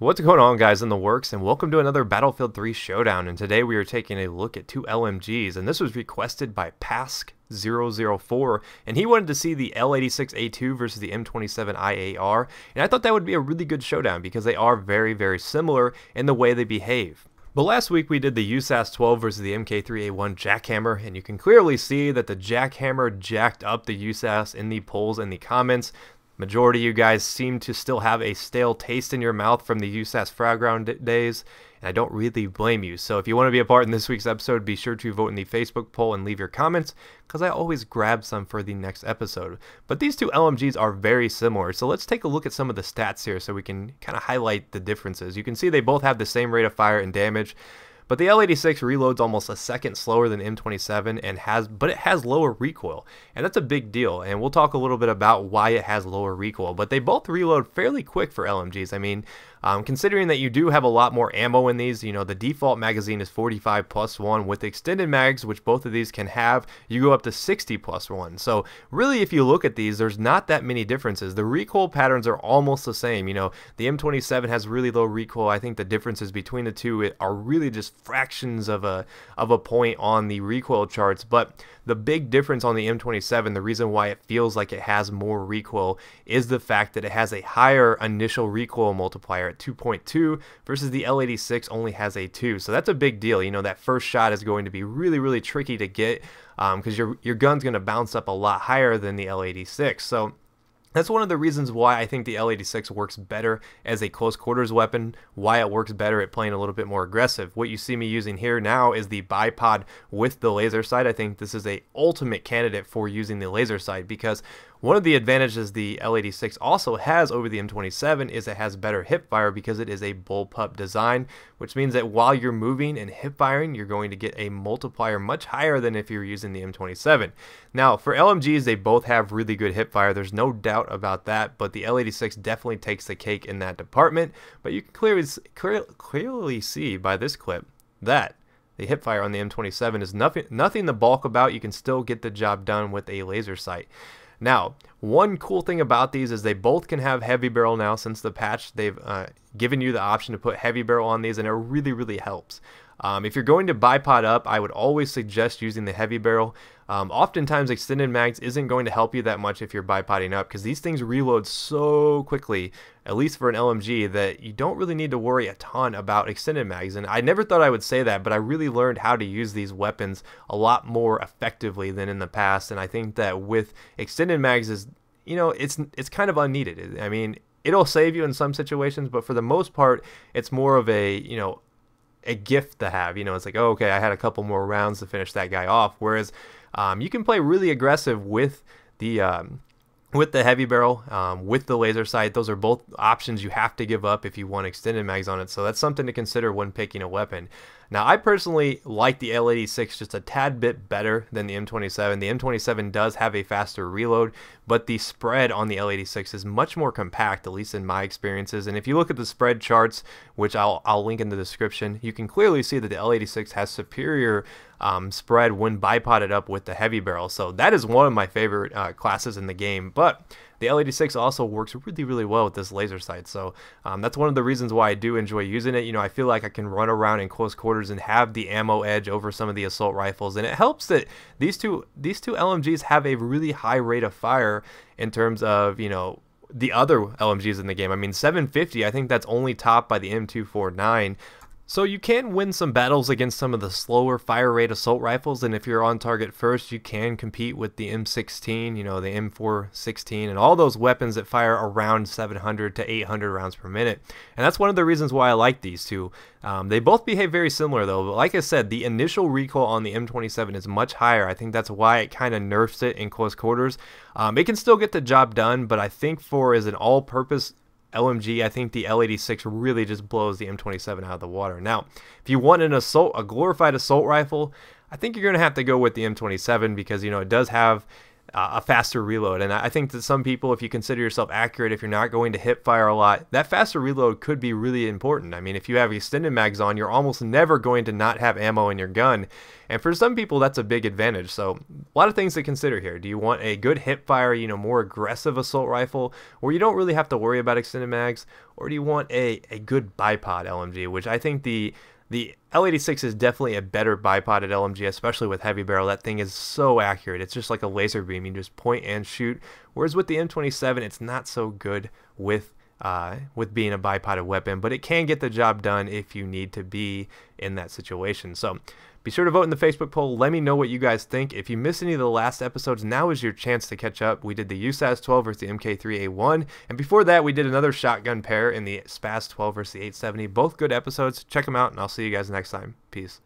What's going on, guys, in the works, and welcome to another Battlefield 3 Showdown. And today we are taking a look at two LMGs, and this was requested by Pask004, and he wanted to see the L86A2 versus the M27 IAR, and I thought that would be a really good showdown because they are very similar in the way they behave. But last week we did the USAS 12 versus the MK3A1 jackhammer, and you can clearly see that the jackhammer jacked up the USAS in the polls and the comments. Majority of you guys seem to still have a stale taste in your mouth from the USAS frag round days, and I don't really blame you. So if you want to be a part in this week's episode, be sure to vote in the Facebook poll and leave your comments, because I always grab some for the next episode. But these two LMGs are very similar, so let's take a look at some of the stats here so we can kind of highlight the differences. You can see they both have the same rate of fire and damage, but the L86 reloads almost a second slower than M27 but it has lower recoil, and that's a big deal, and we'll talk a little bit about why it has lower recoil. But they both reload fairly quick for LMGs. I mean, considering that you do have a lot more ammo in these, you know, the default magazine is 45 plus 1. With extended mags, which both of these can have, you go up to 60 plus 1. So really, if you look at these, there's not that many differences. The recoil patterns are almost the same. You know, the M27 has really low recoil. I think the differences between the two are really just fractions of a point on the recoil charts. But the big difference on the M27, the reason why it feels like it has more recoil, is the fact that it has a higher initial recoil multiplier at 2.2 versus the L86 only has a 2. So that's a big deal. You know, that first shot is going to be really tricky to get because your gun's going to bounce up a lot higher than the L86. So that's one of the reasons why I think the L86 works better as a close quarters weapon, why it works better at playing a little bit more aggressive. What you see me using here now is the bipod with the laser sight. I think this is a ultimate candidate for using the laser sight, because one of the advantages the L86 also has over the M27 is it has better hip fire because it is a bullpup design, which means that while you're moving and hip firing, you're going to get a multiplier much higher than if you're using the M27. Now, for LMGs, they both have really good hip fire. There's no doubt about that, but the L86 definitely takes the cake in that department. But you can clearly see by this clip that the hip fire on the M27 is nothing to balk about. You can still get the job done with a laser sight. Now, one cool thing about these is they both can have heavy barrel now. Since the patch, they've given you the option to put heavy barrel on these, and it really helps. If you're going to bipod up, I would always suggest using the heavy barrel. Oftentimes, extended mags isn't going to help you that much if you're bipoding up, because these things reload so quickly, at least for an LMG, that you don't really need to worry a ton about extended mags. And I never thought I would say that, but I really learned how to use these weapons a lot more effectively than in the past. And I think that with extended mags, is, you know, it's kind of unneeded. I mean, it'll save you in some situations, but for the most part, it's more of a, you know, a gift to have. You know, it's like, oh, okay, I had a couple more rounds to finish that guy off. Whereas you can play really aggressive with the heavy barrel, with the laser sight. Those are both options you have to give up if you want extended mags on it. So that's something to consider when picking a weapon. Now, I personally like the L86 just a tad bit better than the M27. The M27 does have a faster reload, but the spread on the L86 is much more compact, at least in my experiences. And if you look at the spread charts, which I'll link in the description, you can clearly see that the L86 has superior spread when bipoded up with the heavy barrel. So that is one of my favorite classes in the game. But the L86 also works really well with this laser sight. So that's one of the reasons why I do enjoy using it. You know, I feel like I can run around in close quarters and have the ammo edge over some of the assault rifles. And it helps that these two LMGs have a really high rate of fire in terms of, you know, the other LMGs in the game. I mean, 750, I think that's only topped by the M249. So you can win some battles against some of the slower fire rate assault rifles, and if you're on target first, you can compete with the M16, you know, the M416, and all those weapons that fire around 700 to 800 rounds per minute. And that's one of the reasons why I like these two. They both behave very similar though, but like I said, the initial recoil on the M27 is much higher. I think that's why it kind of nerfs it in close quarters. It can still get the job done, but I think for as an all-purpose LMG, I think the L86 really just blows the M27 out of the water. Now, if you want a glorified assault rifle, I think you're going to have to go with the M27 because, you know, it does have a faster reload. And I think that some people, if you consider yourself accurate, if you're not going to hip fire a lot, that faster reload could be really important. I mean, if you have extended mags on, you're almost never going to not have ammo in your gun. And for some people, that's a big advantage. So a lot of things to consider here. Do you want a good hip fire, you know, more aggressive assault rifle where you don't really have to worry about extended mags, or do you want a good bipod LMG, which I think the L86 is definitely a better bipoded LMG, especially with heavy barrel. That thing is so accurate. It's just like a laser beam. You just point and shoot. Whereas with the M27, it's not so good with being a bipoded weapon, but it can get the job done if you need to be in that situation. So be sure to vote in the Facebook poll. Let me know what you guys think. If you missed any of the last episodes, now is your chance to catch up. We did the USAS 12 versus the MK3A1, and before that, we did another shotgun pair in the SPAS 12 versus the 870. Both good episodes. Check them out, and I'll see you guys next time. Peace.